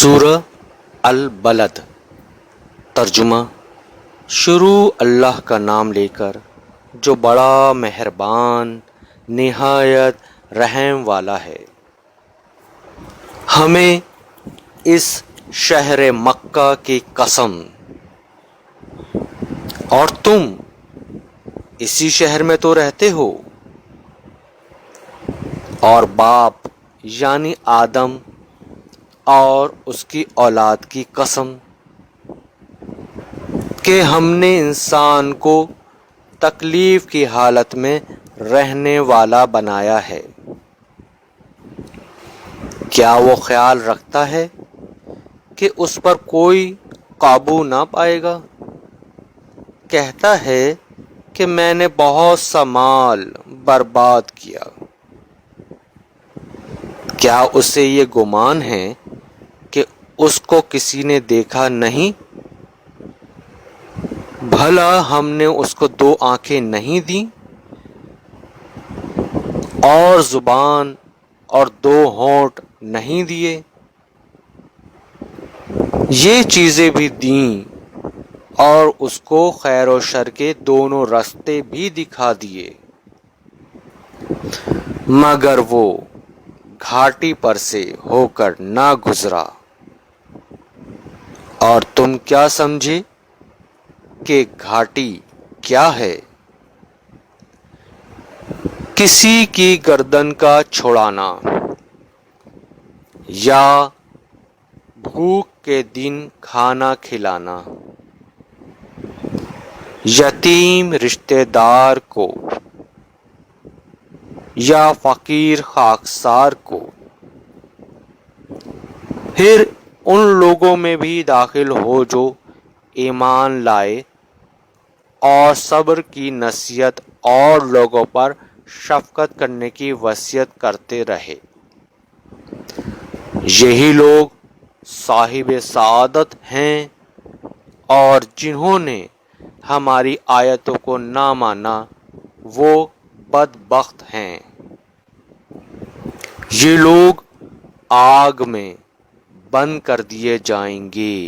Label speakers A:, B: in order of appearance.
A: سورہ البلد۔ ترجمہ: شروع اللہ کا نام لے کر جو بڑا مہربان نہایت رحم والا ہے۔ ہمیں اس شہر مکہ کی قسم، اور تم اسی شہر میں تو رہتے ہو، اور باپ یعنی آدم اور اس کی اولاد کی قسم کہ ہم نے انسان کو تکلیف کی حالت میں رہنے والا بنایا ہے۔ کیا وہ خیال رکھتا ہے کہ اس پر کوئی قابو نہ پائے گا؟ کہتا ہے کہ میں نے بہت سا مال برباد کیا۔ کیا اسے یہ گمان ہے کہ اس کو کسی نے دیکھا نہیں؟ بھلا ہم نے اس کو 2 آنکھیں نہیں دیں، اور زبان اور 2 ہونٹ نہیں دیے؟ یہ چیزیں بھی دیں اور اس کو خیر و شر کے دونوں راستے بھی دکھا دیے، مگر وہ گھاٹی پر سے ہو کر نہ گزرا۔ اور تم کیا سمجھے کہ گھاٹی کیا ہے؟ کسی کی گردن کا چھڑانا، یا بھوک کے دن کھانا کھلانا، یتیم رشتہ دار کو یا فقیر خاکسار کو۔ پھر ان لوگوں میں بھی داخل ہو جو ایمان لائے اور صبر کی نصیحت اور لوگوں پر شفقت کرنے کی وصیت کرتے رہے۔ یہی لوگ صاحب سعادت ہیں، اور جنہوں نے ہماری آیتوں کو نہ مانا وہ بدبخت ہیں۔ یہ لوگ آگ میں بند کر دیے جائیں گے۔